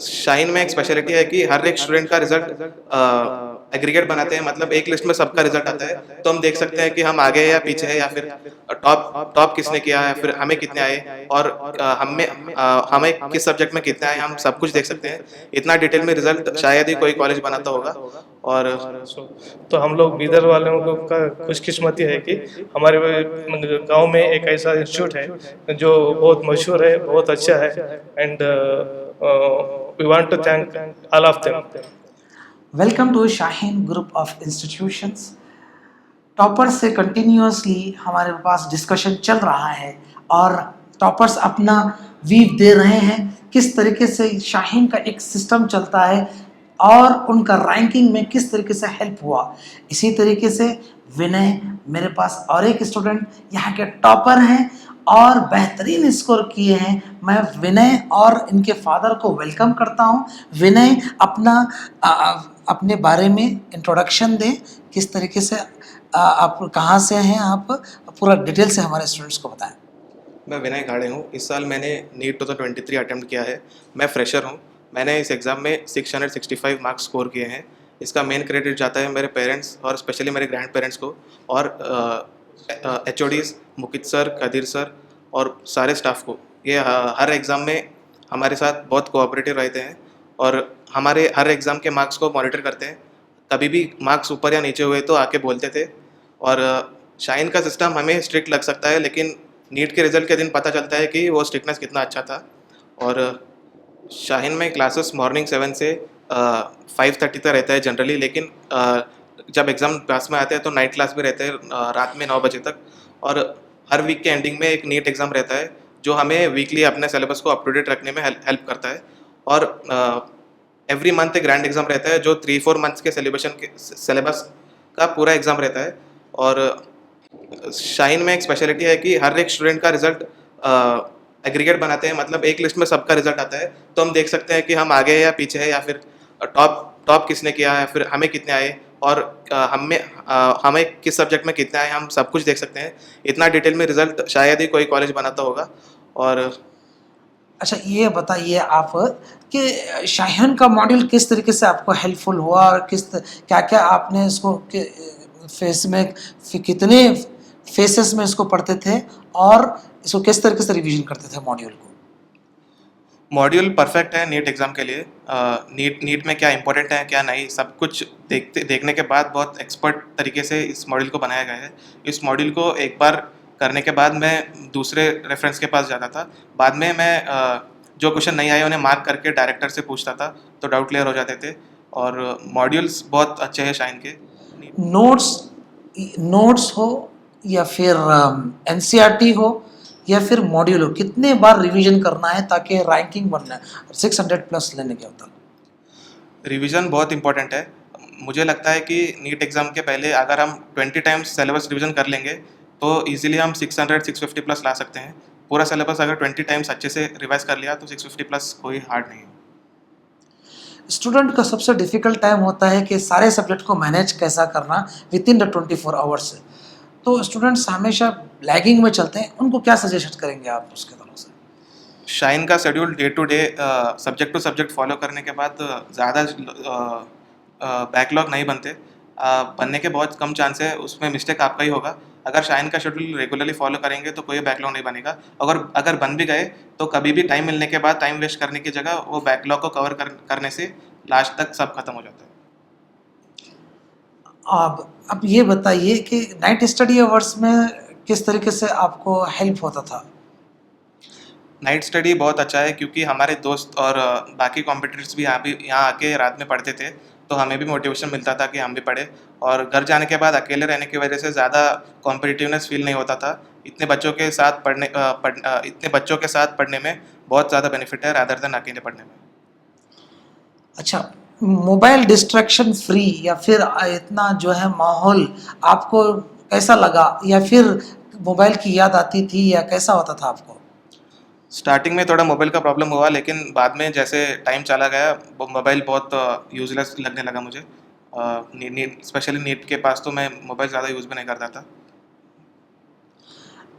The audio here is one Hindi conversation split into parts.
शाइन में एक स्पेशलिटी है कि हर एक स्टूडेंट का रिजल्ट एग्रीगेट बनाते हैं, मतलब एक लिस्ट में सबका रिजल्ट आता है, तो हम देख सकते हैं कि हम आगे हैं या पीछे हैं, या फिर टॉप टॉप किसने किया है, फिर हमें कितने आए, और हमें किस सब्जेक्ट में कितने आए, हम सब कुछ देख सकते हैं। इतना डिटेल में रिजल्ट शायद ही कोई कॉलेज बनाता होगा। और सो तो हम लोग बीदर वालों को का खुशकिस्मती है कि हमारे गांव में एक ऐसा इंस्टीट्यूट है जो बहुत मशहूर है, बहुत अच्छा है, and we want to thank all of them. Welcome to Shaheen group of institutions. Topper से कंटिन्यूअसली हमारे पास डिस्कशन चल रहा है और टॉपर्स अपना व्यू दे रहे हैं किस तरीके से शाहीन का एक सिस्टम चलता है और उनका रैंकिंग में किस तरीके से हेल्प हुआ। इसी तरीके से विनय, मेरे पास और एक स्टूडेंट यहाँ के टॉपर हैं और बेहतरीन स्कोर किए हैं। मैं विनय और इनके फादर को वेलकम करता हूँ। विनय अपने बारे में इंट्रोडक्शन दें, किस तरीके से आप कहाँ से हैं, आप पूरा डिटेल से हमारे स्टूडेंट्स को बताएं। मैं विनय खाड़े हूँ। इस साल मैंने नीट 2023 अटेम्प्ट किया है। मैं फ्रेशर हूँ। मैंने इस एग्ज़ाम में 665 मार्क्स स्कोर किए हैं। इसका मेन क्रेडिट जाता है मेरे पेरेंट्स और स्पेशली मेरे ग्रैंड पेरेंट्स को, और एचओडीज़ मुकित सर, कदीर सर और सारे स्टाफ को। ये हर एग्ज़ाम में हमारे साथ बहुत कोऑपरेटिव रहते हैं और हमारे हर एग्ज़ाम के मार्क्स को मॉनिटर करते हैं। कभी भी मार्क्स ऊपर या नीचे हुए तो आके बोलते थे। और शाइन का सिस्टम हमें स्ट्रिक्ट लग सकता है, लेकिन नीट के रिज़ल्ट के दिन पता चलता है कि वो स्ट्रिक्टनेस कितना अच्छा था। और शाहीन में क्लासेस मॉर्निंग 7 से 5:30 तक रहता है जनरली, लेकिन जब एग्ज़ाम क्लास में आते हैं तो नाइट क्लास भी रहते हैं रात में 9 बजे तक। और हर वीक के एंडिंग में एक नीट एग्ज़ाम रहता है जो हमें वीकली अपने सिलेबस को अप टू डेट रखने में हेल्प करता है। और एवरी मंथ एक ग्रैंड एग्ज़ाम रहता है जो 3-4 मंथ्स के सिलेबस का पूरा एग्ज़ाम रहता है। और शाइन में एक स्पेशलिटी है कि हर एक स्टूडेंट का रिजल्ट एग्रीगेट बनाते हैं, मतलब एक लिस्ट में सबका रिजल्ट आता है, तो हम देख सकते हैं कि हम आगे हैं या पीछे हैं, या फिर टॉप टॉप किसने किया है, फिर हमें कितने आए, और हमें किस सब्जेक्ट में कितने आए, हम सब कुछ देख सकते हैं। इतना डिटेल में रिजल्ट शायद ही कोई कॉलेज बनाता होगा। और अच्छा, ये बताइए आप कि शाहीन का मॉड्यूल किस तरीके से आपको हेल्पफुल हुआ और क्या क्या आपने इसको फेस में कितने फेसेस में इसको पढ़ते थे और इसको किस तरीके से रिवीजन करते थे मॉड्यूल को। मॉड्यूल परफेक्ट है नीट एग्ज़ाम के लिए। नीट में क्या इंपॉर्टेंट है क्या नहीं, सब कुछ देखने के बाद बहुत एक्सपर्ट तरीके से इस मॉड्यूल को बनाया गया है। इस मॉड्यूल को एक बार करने के बाद मैं दूसरे रेफरेंस के पास जाता था। बाद में मैं जो क्वेश्चन नहीं आए उन्हें मार्क करके डायरेक्टर से पूछता था, तो डाउट क्लियर हो जाते थे। और मॉड्यूल्स बहुत अच्छे हैं शाइन के। नोट्स नोट्स हो या फिर एनसीईआरटी हो या फिर मॉड्यूल हो, कितने बार रिवीजन करना है ताकि रैंकिंग बनना है 600 प्लस लेने के होता। रिवीजन बहुत इंपॉर्टेंट है। मुझे लगता है कि नीट एग्ज़ाम के पहले अगर हम 20 टाइम्स सिलेबस रिवीजन कर लेंगे तो इजीली हम 600-650 प्लस ला सकते हैं। पूरा सिलेबस अगर 20 टाइम्स अच्छे से रिवाइज कर लिया तो 650 प्लस कोई हार्ड नहीं है। स्टूडेंट का सबसे डिफिकल्ट टाइम होता है कि सारे सब्जेक्ट को मैनेज कैसा करना विद इन द 24 आवर्स से। तो स्टूडेंट्स हमेशा लैगिंग में चलते हैं, उनको क्या सजेस्ट करेंगे आप उसके तरफ से। शाइन का schedule day to day subject to subject follow करने के बाद ज़्यादा बैकलॉग नहीं बनते। बनने के बहुत कम चांस है, उसमें मिस्टेक आपका ही होगा। अगर शाइन का शेड्यूल रेगुलरली फॉलो करेंगे तो कोई बैकलॉग नहीं बनेगा। अगर बन भी गए तो कभी भी टाइम मिलने के बाद टाइम वेस्ट करने की जगह वो बैकलॉग को करने से लास्ट तक सब खत्म हो जाता है। अब ये बताइए कि नाइट स्टडी आवर्स में किस तरीके से आपको हेल्प होता था। नाइट स्टडी बहुत अच्छा है क्योंकि हमारे दोस्त और बाकी कॉम्पिटिटर्स भी यहाँ आके रात में पढ़ते थे, तो हमें भी मोटिवेशन मिलता था कि हम भी पढ़े। और घर जाने के बाद अकेले रहने की वजह से ज़्यादा कॉम्पिटिटिवनेस फील नहीं होता था। इतने बच्चों के साथ पढ़ने में बहुत ज़्यादा बेनिफिट है रादर देन अकेले पढ़ने में। अच्छा, मोबाइल डिस्ट्रैक्शन फ्री या फिर इतना जो है माहौल आपको कैसा लगा, या फिर मोबाइल की याद आती थी या कैसा होता था आपको। स्टार्टिंग में थोड़ा मोबाइल का प्रॉब्लम हुआ, लेकिन बाद में जैसे टाइम चला गया वो मोबाइल बहुत यूज़लेस लगने लगा मुझे। स्पेशली नीट के पास तो मैं मोबाइल ज़्यादा यूज़ भी नहीं करता था।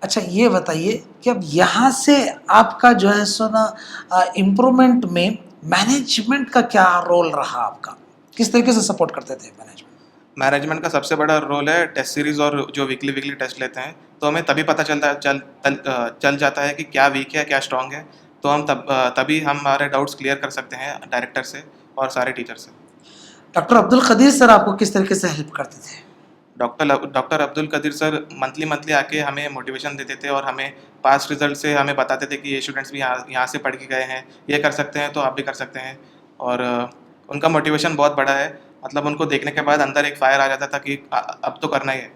अच्छा, ये बताइए कि अब यहाँ से आपका जो है सो ना इम्प्रूवमेंट में मैनेजमेंट का क्या रोल रहा आपका, किस तरीके से सपोर्ट करते थे मैनेजमेंट? मैनेजमेंट का सबसे बड़ा रोल है टेस्ट सीरीज और जो वीकली वीकली टेस्ट लेते हैं, तो हमें तभी पता चल जाता है कि क्या वीक है क्या स्ट्रांग है। तो हम तभी हम हमारे डाउट्स क्लियर कर सकते हैं डायरेक्टर से और सारे टीचर से। डॉक्टर अब्दुल कदीर सर आपको किस तरीके से हेल्प करते थे? Doctor Abdul Qadeer sir monthly आके हमें मोटिवेशन देते थे और हमें पास्ट रिजल्ट से हमें बताते थे कि ये स्टूडेंट्स भी यहाँ से पढ़ के गए हैं, ये कर सकते हैं तो आप भी कर सकते हैं। और उनका मोटिवेशन बहुत बड़ा है, मतलब उनको देखने के बाद अंदर एक फायर आ जाता था कि अब तो करना ही है।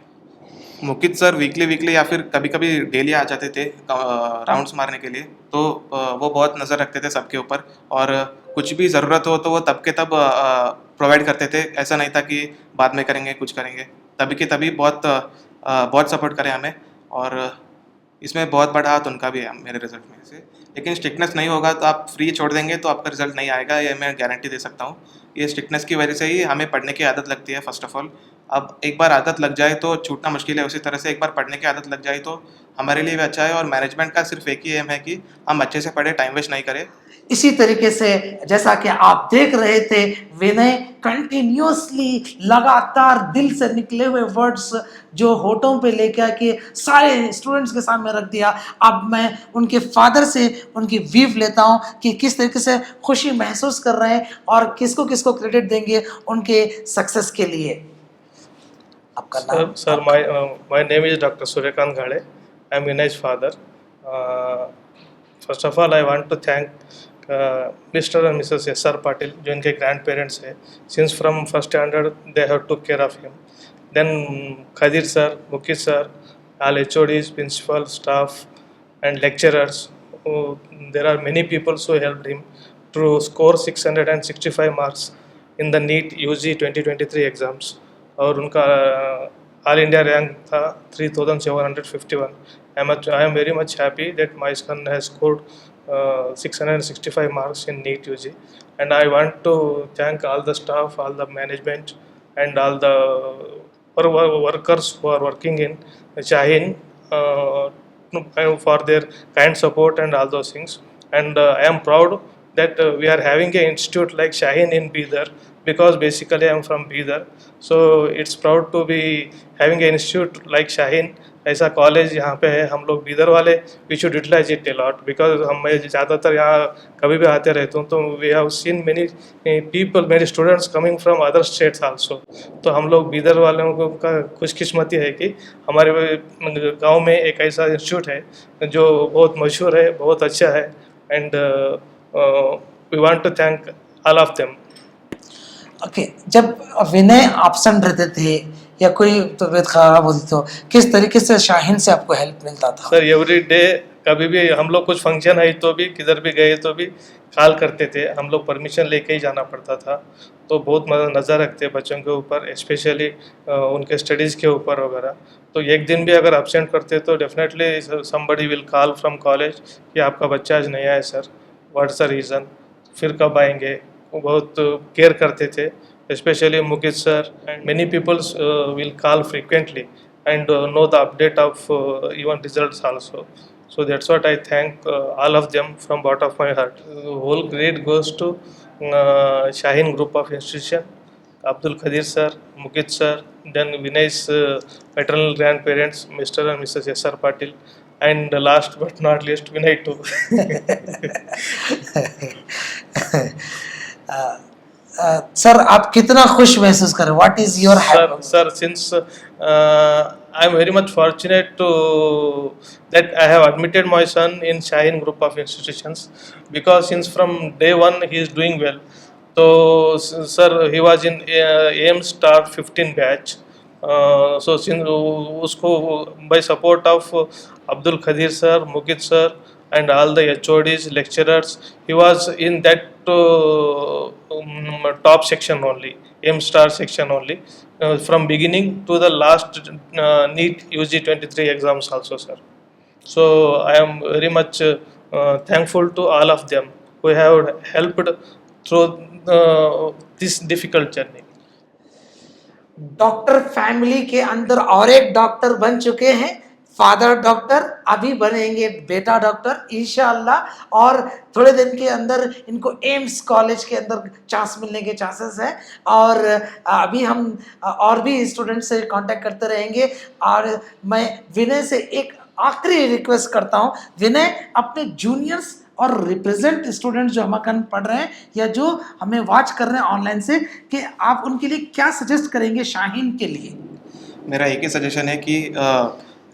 मुकित सर वीकली या फिर कभी कभी डेली आ जाते थे राउंड्स मारने के लिए, तो वो बहुत नज़र रखते थे सबके ऊपर, और कुछ भी ज़रूरत हो तो वो तब के तब प्रोवाइड करते थे। ऐसा नहीं था कि बाद में करेंगे कुछ करेंगे, तभी के तभी बहुत सपोर्ट करें हमें। और इसमें बहुत बड़ा हाथ उनका भी है मेरे रिजल्ट में से। लेकिन स्ट्रिक्टनेस नहीं होगा तो आप फ्री छोड़ देंगे तो आपका रिजल्ट नहीं आएगा, ये मैं गारंटी दे सकता हूँ। ये स्ट्रिक्टनेस की वजह से ही हमें पढ़ने की आदत लगती है फर्स्ट ऑफ ऑल। अब एक बार आदत लग जाए तो छूटना मुश्किल है, उसी तरह से एक बार पढ़ने की आदत लग जाए तो हमारे लिए भी अच्छा है। और मैनेजमेंट का सिर्फ एक ही एम है कि हम अच्छे से पढ़े, टाइम वेस्ट नहीं करें। इसी तरीके से जैसा कि आप देख रहे थे, विनय कंटिन्यूअसली लगातार दिल से निकले हुए वर्ड्स जो होठों पे लेके आके सारे स्टूडेंट्स के सामने रख दिया। अब मैं उनके फादर से उनकी वीव लेता हूं कि किस तरीके से खुशी महसूस कर रहे हैं और किसको किसको क्रेडिट देंगे उनके सक्सेस के लिए। आपका नाम? Sir, my name is Dr. Suryakant Ghade. I am Vinay's father. First of all, I want to thank Mr. and Mrs. S.R. Patil, जो इनके ग्रैंड पेरेंट्स हैं. Since from first standard, they have took care of him. Then Khadir sir, Mukit sir, all HODs, principal, staff, and lecturers. There are many people who helped him to score 665 marks in the NEET UG 2023 exams. और उनका ऑल इंडिया रैंक था 3751. I am very much happy that my son has scored 665 marks in NEET UG, and I want to thank all the staff, all the management, and all the workers who are working in Shaheen for their kind support and all those things. And I am proud that we are having an institute like Shaheen in Bidar, because basically I am from Bidar. So it's proud to be having an institute like Shaheen. ऐसा कॉलेज यहाँ पे है, हम लोग बीदर वाले we should utilise it a lot, because हम मैं ज़्यादातर यहाँ कभी भी आते रहता हूँ तो we have seen many people, many students coming from other states also. तो हम लोग बीदर वालों को का खुशकिस्मती है कि हमारे गांव में एक ऐसा इंस्टीट्यूट है जो बहुत मशहूर है, बहुत अच्छा है, and we want to thank all of them. Okay, जब विनय एब्सेंट रहते थे या कोई तबीयत खराब होती तो किस तरीके से शाहीन से आपको हेल्प मिलता था? सर एवरी डे, कभी भी हम लोग कुछ फंक्शन है तो भी, किधर भी गए तो भी कॉल करते थे। हम लोग परमिशन लेके ही जाना पड़ता था। तो बहुत नज़र रखते बच्चों के ऊपर, स्पेशली उनके स्टडीज़ के ऊपर वगैरह। तो एक दिन भी अगर एब्सेंट करते तो definitely somebody will call from college कि आपका बच्चा आज नहीं आया सर, व्हाट्स द रीज़न, फिर कब आएंगे। वो बहुत केयर करते थे, especially Mukit sir, and many people will call frequently and know the update of even results also. So that's what I thank all of them from bottom of my heart. Whole credit goes to Shaheen Group of Institution, Abdul Khadir sir, Mukit sir, then Vinay's maternal grandparents, Mr. and Mrs. S.R. Patil, and last but not least, Vinay too. Sir आप कितना खुश महसूस कर रहे हैं? What is your happy? Sir, since I am very much fortunate to that I have admitted my son in Shaheen Group of Institutions, because since from day one he is doing well. So sir, he was in AM Star 15 batch. So since उसको by support of Abdul Khadir sir, Mukit sir, and all the HODs, lecturers, he was in that top section only, M star section only, from beginning to the last NEET UG 23 exams also, sir. So I am very much thankful to all of them who have helped through this difficult journey. Doctor family के अंदर और एक डॉक्टर बन चुके हैं फादर डॉक्टर, अभी बनेंगे बेटा डॉक्टर इंशाअल्लाह, और थोड़े दिन के अंदर इनको एम्स कॉलेज के अंदर चांस मिलने के चांसेस है। और अभी हम और भी स्टूडेंट से कांटेक्ट करते रहेंगे। और मैं विनय से एक आखिरी रिक्वेस्ट करता हूँ, विनय अपने जूनियर्स और रिप्रेजेंट स्टूडेंट जो हमारे पढ़ रहे हैं या जो हमें वॉच कर रहे हैं ऑनलाइन से, कि आप उनके लिए क्या सजेस्ट करेंगे शाहीन के लिए? मेरा एक ही सजेशन है कि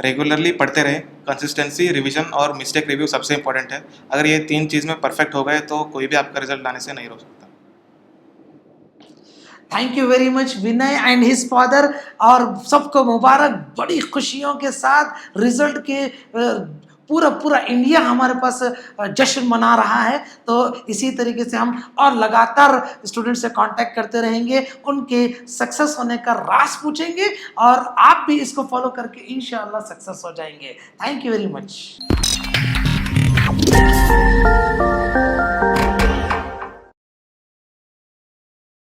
रेगुलरली पढ़ते रहें, कंसिस्टेंसी, रिवीजन और मिस्टेक रिव्यू सबसे इंपॉर्टेंट है। अगर ये 3 चीज़ में परफेक्ट हो गए तो कोई भी आपका रिजल्ट लाने से नहीं रोक सकता। Thank you very much Vinay and his father, और सबको मुबारक, बड़ी खुशियों के साथ रिजल्ट के पूरा पूरा इंडिया हमारे पास जश्न मना रहा है। तो इसी तरीके से हम और लगातार स्टूडेंट से कांटेक्ट करते रहेंगे, उनके सक्सेस होने का राज पूछेंगे, और आप भी इसको फॉलो करके इंशाअल्लाह सक्सेस हो जाएंगे। Thank you very much.